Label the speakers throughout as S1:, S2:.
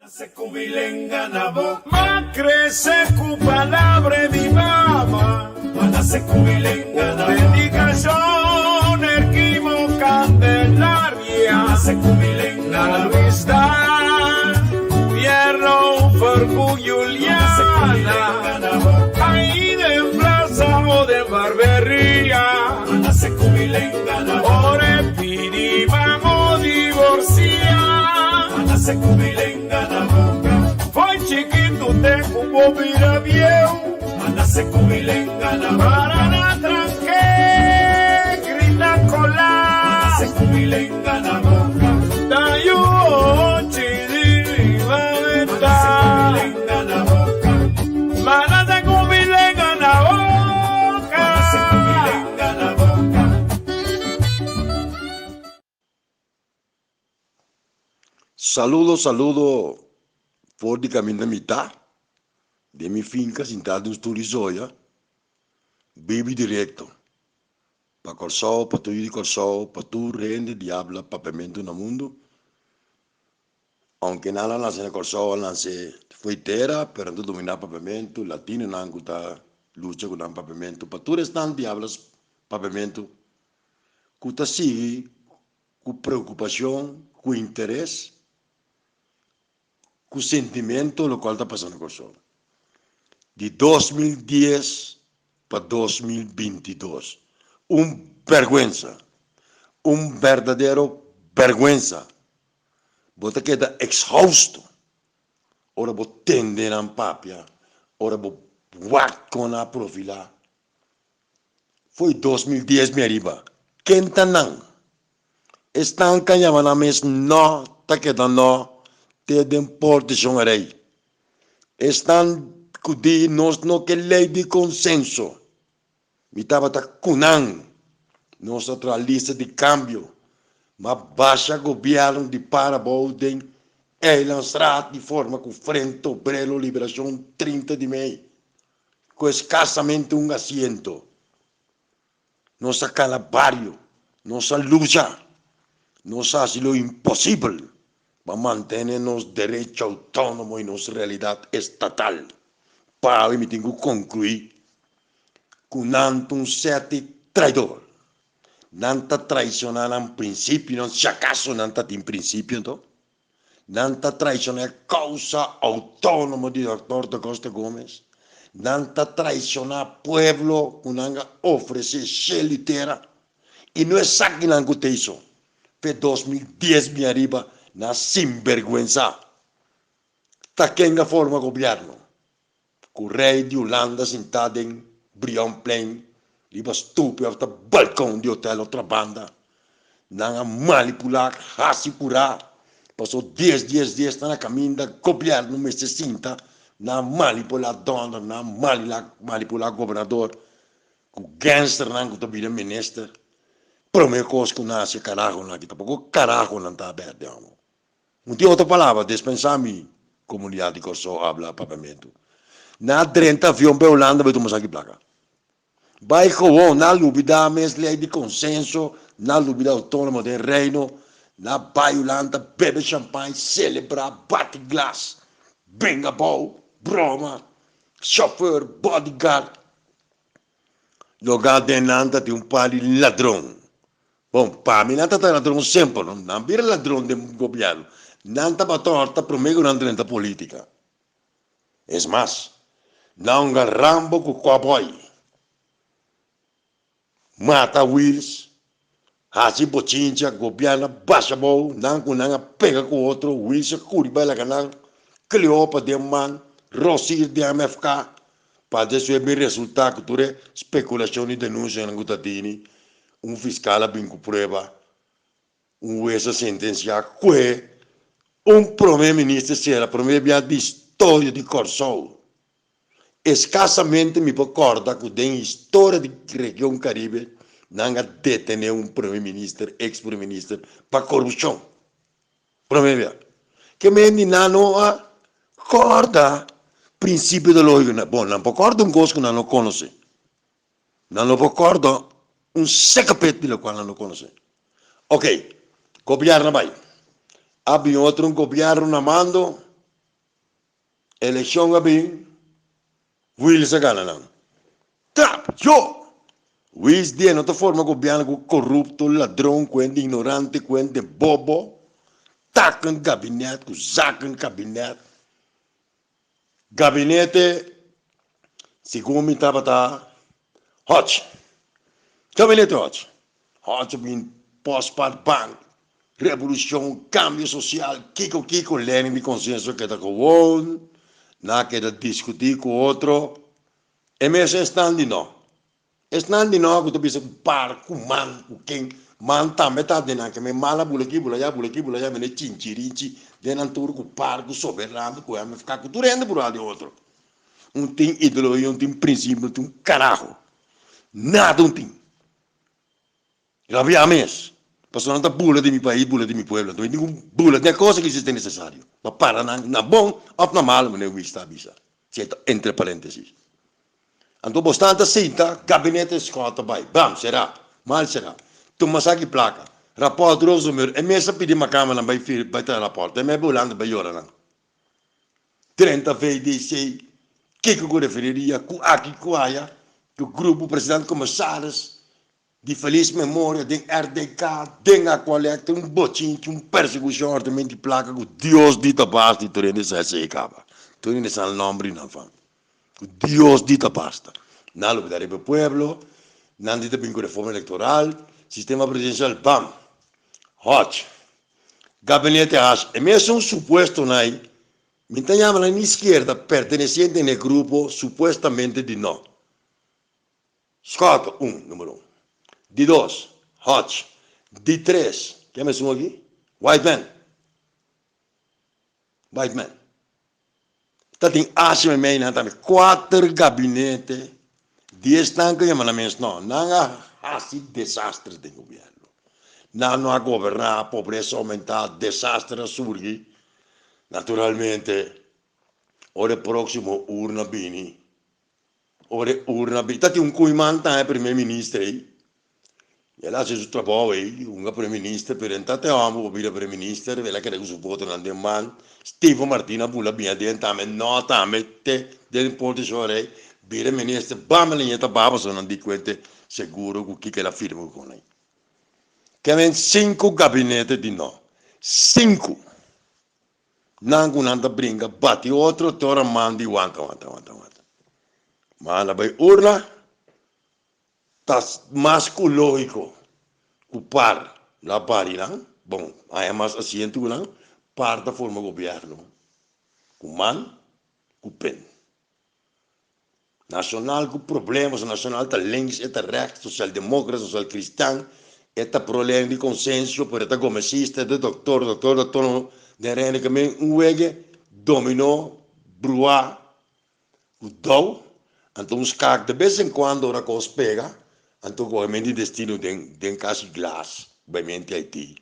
S1: Se cubilenga na boca, ma crece cu palabra mi mamá. Mana se cubilenga na boca, dedicación erquimo candelaria. Se cubilenga na vista, fierro farbu Juliana. Ahí de plaza o de barbería. Mana se cubilenga na boca, ore pidi vamos divorcia. Mana se cubilenga na boca, foi chiquito tengo un bobira viejo. Mana se cubilenga na boca, para na tranque, grita colar. Mana se cubilenga na boca, da yo chidi va venta. Mana se cubilenga na boca, mana se cubilenga na boca. Mana se cubilenga na boca.
S2: Saludo por de caminho da mitad de mi finca sentado em Turizoia, vive direto. Para Corsol, para tu ir de Corsol, para tu rende diabla papamento no mundo. Aunque nada nasce na Corsol, nasce feiteira, pero não dominar papamento, latino não gusta luta com o papamento. Para tu restan diablas papamento, gusta sigue com preocupação, com interesse, com sentimento lo qual está passando com o sol. De 2010 para 2022. Vergüenza. Verdadeiro vergüenza. Você queda exhausto. Ora você tende na papia. Ora você guarda com a profila. Foi 2010 me arriba. Quem tá não? Estão canhando a mes não, tá quedando não. Te deportação rei. Estão cudi nós não que lei de consenso. Me tava tá cunang. Nossa outra lista de câmbio. Mas baixa governo de parabolden. Lançar de forma com frente obrero liberação 30 de maio. Com escassamente assento. Nossa calabário. Nossa luta. Nossa asilo impossível. Para manter nos direitos autônomos e nossa realidade estatal. Para eu me tenho que concluir com um certo traidor. Não está traicionando em princípio, não se acaso não está em princípio, então. Não está traicionando a causa autônoma do Dr. da Costa Gomes. Não está traicionando o povo que não oferece cheia. E não é só que não tem isso. Foi 2010 me arriba. Na sinvergüenza. Tá quem a forma governo. Com o rei de Holanda sentado em Brion Plain, liba estúpido até balcão de hotel outra banda. Não manipular, racipurar. Passou 10 dias, está na caminho da governo, me se sinta. Não manipular dona, não manipular governador. Com gangster, não com o ministro. Primeira coisa que nasce, carajo, não aqui. Porque carajo não está aberto, amor. Não tem outra palavra, dispensar-me, comunidade de Corsol, habla papamento. Na 30 avião para Holanda, vai tomar aqui placa. Vai com na lubida, mas lei de consenso, na lubida autônoma do reino, na vai Holanda, bebe champanhe, celebrar, bate glass, benga bom, broma, chauffeur, bodyguard. Lugar de Holanda tem par de ladrão. Bom, para mim, não está ladrão sempre, não vira ladrão do governo. Não está para torta, primeiro não tem política. É mais, não Rambo com o cowboy. Mata Wills, assim bochincha, governo, baixa bom, não pega com outro, Wills, curiba lá canal, Cleopa de man, Rossir de MFK, para isso é bem resultado que tu é especulação e denúncia na Gutatini, fiscal bem com prova, juiz sentenciar que primeiro-ministro será primeiro de história de Corsol. Escassamente me recorda que tem história de região Caribe não detener primeiro-ministro, ex-primeiro-ministro, para corrupção. Primeiro, que me não acorda princípio da lógica. Bom, não acorda coisa que não conhece. Não acorda secapete pelo qual não conhece. Ok, governo vai. Abbiamo outro governo na mando, Eleção a bem, Willis a gana não. Tap, yo! Willis de outra forma governo corrupto, ladrão, quente ignorante, quente bobo, tacan gabinete, zacan gabinete. Gabinete, segundo me estava hot. Gabinete hot. Hot bem pós-par bank. Revolução, cambio social, kiko, lening de consenso que está com na que discutir com outro. E mesmo estão de não. Estão de não, que tu bisa par, com man, com quem, man também está de não, que me mala bula aqui, me chinchirinchi, de não tur com par, com soberano, com me ficar com turendo por lá de outro. Tem ideologia, tem princípio, tem carajo. Nada tem. Rabia mesmo. Porque não está bula de meu país, bula de meu pueblo. Não tem bula de coisa que existe necessário. Para na bom ou na mal, mas não está bisa. Entre parênteses. Então, bastante cinta, gabinete escota, vai. Bam, será. Mal será. Tu masaki placa. Rapport rozumer. E mesa pedi uma câmera, vai ter rapport. E me bulando, vai ora. 30 VDC. Que eu referiria? Com aqui, com aia. Que o grupo presidente comissários. De feliz memória, de RDK, de a coleta, botinho, persecução, ordenamento de placa, que Deus dita basta, e tu se acaba. Tu não sabe o nome, não faz. Deus dita basta. Não lo darei para o povo, não dita bem com reforma eleitoral, sistema presidencial, bam, hot. Gabinete hash, e mesmo um suposto, né? Me tenhamos na esquerda, pertencente ao grupo, supostamente de não. Escota, número 1. De 2, Hodge. De 3, quem me suma aqui? White man. Então tem acho me meio, também 4 gabinetes, 10 tanques, mas não há desastres do governo. Não há governar, a pobreza aumentar, desastres surgir. Naturalmente, ora próximo urna bini. Então tem cuimán também, primeiro-ministro aí. E lá se trabalha aí, primeiro-ministro, per entrare amo, o primeiro-ministro, vela che supporto non de man, Steve Martina bula bia dientame, no tame te del porto sore, bire ministro, bam linha baba sono di quente sicuro con chi che la firma con lei. Che men 5 gabineti di no. 5. Nangu nanda bringa, batti otro, tora mandi wanka. Ma la bai urna, tas masculógico, cupar la parina, bom, aí mais asiento lá, parte forma governo, cuman, cupen. Nacional com problemas, nacional tá links, eta rechts, social-democrata, social-cristão, eta problema de consenso, por eta gomecista, de doutor, de rende que men dominou, bruá, o dou, então os caras de vez em quando ora cos pega, então o de destino tem caso glass, vai mente Haiti,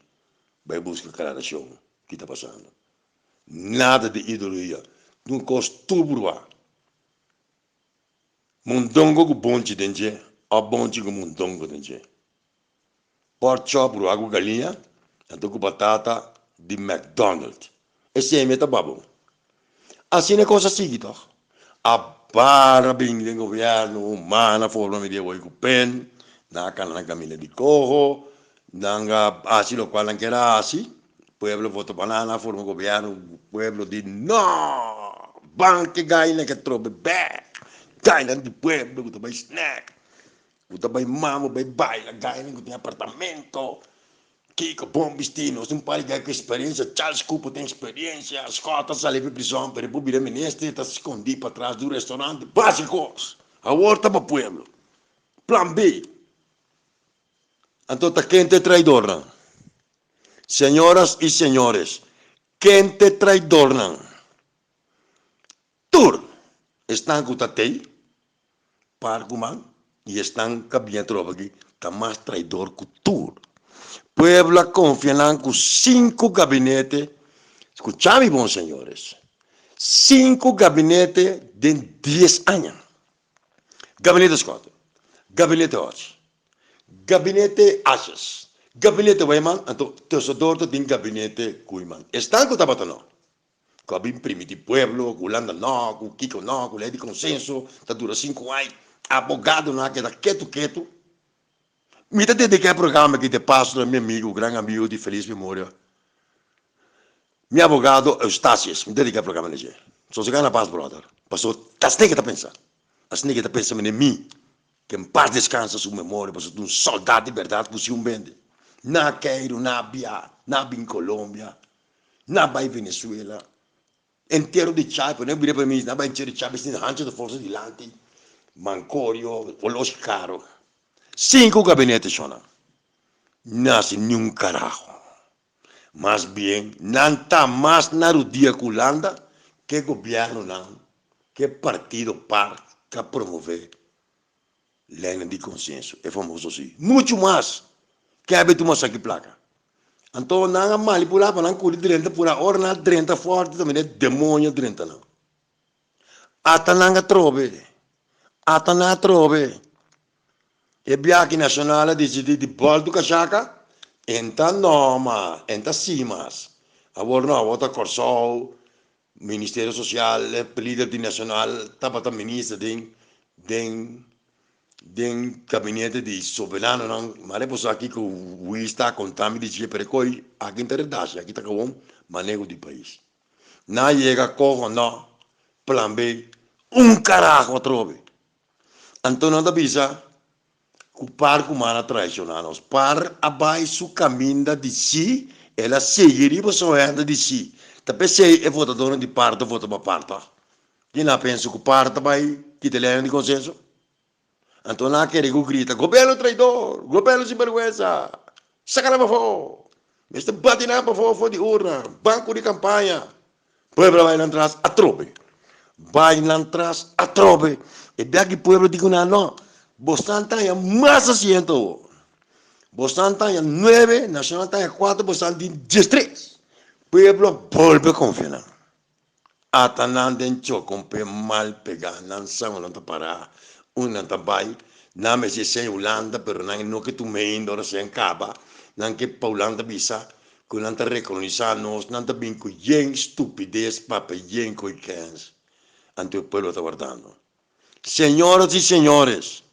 S2: vai buscar declaração que está passando. Nada de ideologia, não costume Mundongo com bonde dentro, a bonde com mundongo dentro. Pork chop bruá com galinha, então com batata de McDonald's. Esse é meta babo. Assim é coisa seguida. A parabéns do governo humano, forma de oi com pen, na caminha de corro, nanga assim lo qual que era assim, pueblo voto banana, forma governo, pueblo de no, banque gaina que trobe back. Gaina de pueblo, que vai snack, que vai mamo, vai baila, gaina que tem apartamento, Kiko, bom destino, um pai que tem experiência, Charles Cooper tem experiência, as cotas ali para prisão, para o primeiro-ministro, está se escondido para trás do restaurante, básicos, a horta para o pueblo. Plan B. Então, quem te traidor não? Senhoras e senhores, quem te traidor não? Tur, estão com o tatei, Parguman, e estão caminhando tropa aqui, está mais traidor que o Tur. Puebla confia com 5 gabinetes, escutame, bons senhores, 5 gabinetes de 10 anos. Gabinete Scott, Gabinete Hodge, Gabinete Ashes, Gabinete Weiman, então, tesouro tem Gabinete Kuiman. Estão com o tabato não? con abbiamo primi di pueblo, con l'anda no, con Kiko no, con lei di consenso, sta dura 5 anni, abogado no, che da quieto. Mi dite di che programma che ti passo dal mio amico, grande amico di felice memoria. Mio avvocato Eustasius, mi dite di che programma ne c'è. Sono secondo pass, brother. Passo, tasne che ti pensa. Tasne che ti pensa me mi, che in paz descansa su memoria, passo un soldato di verdade, così un bende. Na Cairo, na Bia, na in Colombia, na in Venezuela. Intero di Chai, non mi per me, na in Chile Chai, in hanche de forze di lanti, Mancorio, Olos Caro. 5 gabinetes sono. Nasi ni un carajo. Más bien, nanta más narudia culanda que gobierno nan, que partido par que promover línea de consenso. É famoso assim. Muito mais que a tu massa que placa. Então, não manipular para não cuidar de por a hora na 30 forte também é demônio 30 não. Ata não trove. Ata não trove. E biaki nacional decidi di boldo cachaca. Enta noma, enta simas. Agora não, volta Corsol, Ministério Social, líder de nacional, tapata ministra den gabinete de soberano, não, mas é possível aqui que o está contando de dizer para coi, aqui interessa, aqui está com manejo do país. Não chega corro não, plan B, carajo trove. Então não dá bisa. O par humana tradicional, par abaixo caminha de si, ela seguiria a sua de si. Tapi se é votador de parte, vota para parte. E não pensa que o parte vai que te leva de consenso. Então não quer que grita, governo traidor, governo sem vergonha, sacará para fora. Este batina para fora de urna, banco de campanha. Pueblo vai lá atrás, atrobe. Vai lá atrás, atrobe. E bem que o pueblo diga não. Bostanta ya más asiento. Bostanta ya 9, Nacional ya 4, Bostanta ya 13. Pueblo vuelve a confiar. Atanan den chocompe mal pegar, nan sang non para un tabay, na me se Holanda, pero nan no que tu me indora se en caba, nan que Paulanda bisa, con nanta reconocernos, nanta binco yen stupidez, papa yen coikens. Ante el pueblo está guardando. Señoras y señores,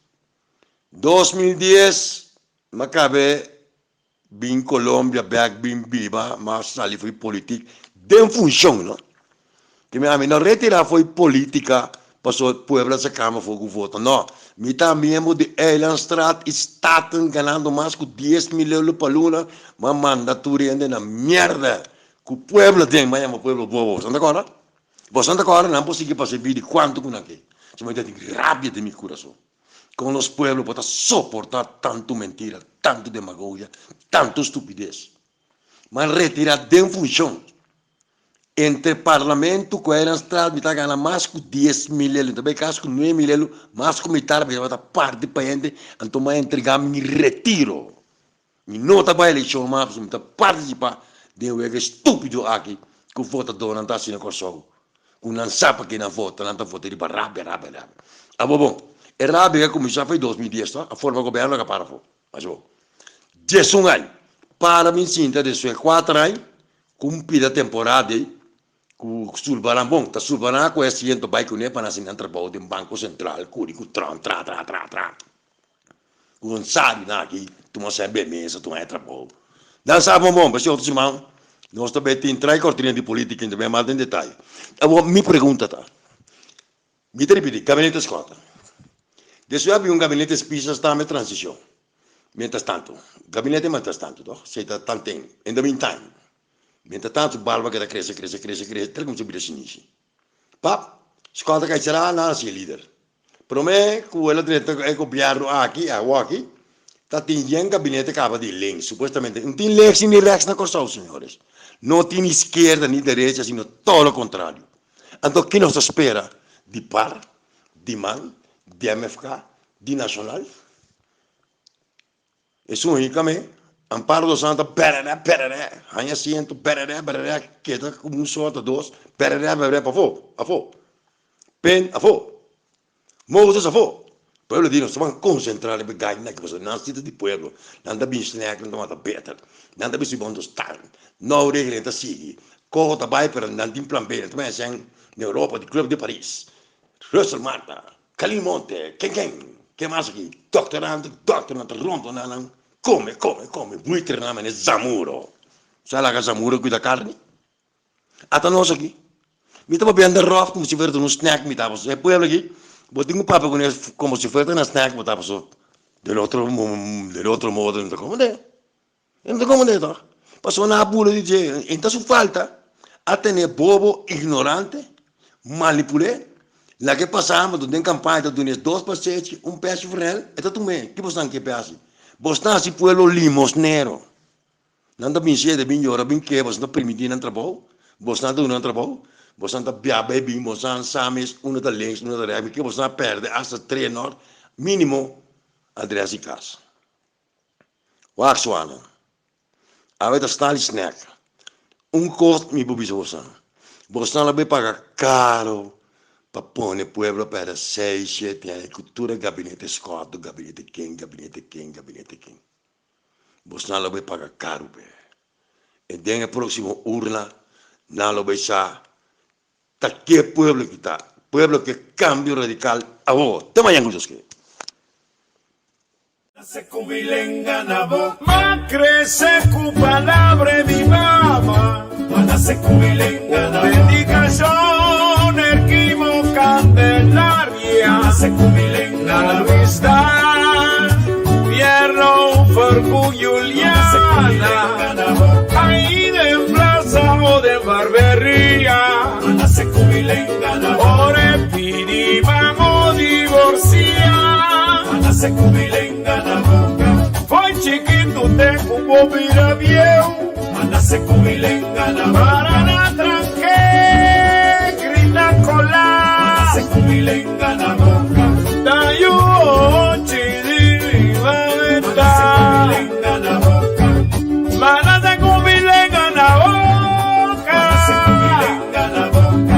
S2: 2010, Macabe, bin Colombia, back bin viva, mas sali foi política, de função, não? Que me amigo, não retirar foi política, passou o povo se cama foi o voto, não. Me também de Eilandstraat, estatam ganhando mais que 10 mil euros por luna, mas manda tu rende na merda, que o povo tem, mas é um povo bobo, você não agora? Você não agora, não pode passar vídeo quanto com aqui. Você vai ter rabia de meu coração. Como os pueblos podem suportar tanto mentira, tanto demagogia, tanto estupidez. Mas retirar de função. Entre parlamento com a Eilandstraat, me está ganhando mais que 10 mil euros. Também caso com 9 mil euros, mais que me está ganhando parte para gente, então me entregar me retiro. E não está para a eleição, mas me está participar de um erro estúpido aqui, que o votador não está sendo corso. Que não sabe que não vota, não está votando para rápido. Ah, bom. E rabia che cominciò a 2010, a forma governo che parla fuori. Ma so, 10 anni, para mi sinta adesso 4 anni, compita temporada, sul barambon, sul barambon, questo io vai con ne para sin entrare in banco centrale, curi con tra. Non sai che tu non sei ben messo, tu hai trabalho. Non sappiamo bom, perché outro semana, nós também tem 3 cortinas de política, também mais em detalhe. Agora, me pergunta, me repete, gabinete escolta. Adesso abbiamo un gabinete spesa sta in transizione. Mientras tanto, gabinete mientras tanto, siete tanti, in the meantime. Mientras tanto, barba che cresce, tre come si vede sinisci. Pap, scuola che sarà, non si è leader. Per me, quello diretto è copiarlo qui, a Waki, tiene un gabinete capa di links, supostamente. Non tiene lex ni rex na corso, signores. Non tiene izquierda ni derecha, sino tutto lo contrario. Allora, chi nos spera? Di par, di man, di MFK, di Nacional. E su unicamente, Amparo do Santo, perere, hanno siento, perere, che è come un sorta dos, perere, a fo. Pen, a fo. Moses, a fo. Pueblo di non stavano concentrare per gagne, che non siete di pueblo, non da bin snack, non da better, non da bin si bondo star, no regole da sigi, Corro trabalho para andar em plan B, também assim, na Europa, do Clube de Paris. Russell Marta, Kalin Monte, quem mais aqui? Doutorando, rondo, come, vuoi treinare nel Zamuro. Sai lá que Zamuro cuida carne? Até nós aqui. Me estava bem rough, como se fosse um snack, me estava só. Depois aqui, botei um papo com ele, como se fosse um snack, me estava só. Del outro modo, não como é. Não como é, tá? Passou na bula de dizer, então só falta a ter bobo, ignorante, manipulé. Lá que passamos, do em campanha, do nes 2 passetes, pedaço de frel, e tu me, que você que pedaço? Você está se pueblo limosnero. Não está bem cedo, bem hora, bem que você não permite não trabalho. Você não está dando trabalho. Você não está bem, você não sabe, uma da links, uma da regra, que você não perde, hasta 3 nord, mínimo, Andreas e casa. Waxwana. Avete stali snack. Costo mi bubi você. Você não vai pagar caro. Para pôr o pueblo para 6, 7 anos, cultura, gabinete Scott, gabinete quem. Você não vai pagar caro. E dentro da próxima urna, não vai ser que pueblo que está. Pueblo que cambio radical. Tema yang khusus que.
S1: Ma crece cu palabra mi mamá. Dedicación erquimo candelaria. La amistad, fierro, farcu Juliana. Ahí de plaza o de barbería. Ore pidi vamos divorciar. Foi chiquito, tengo un bobira viejo. Para la tranque, grita cola. Da yo, chidi, va a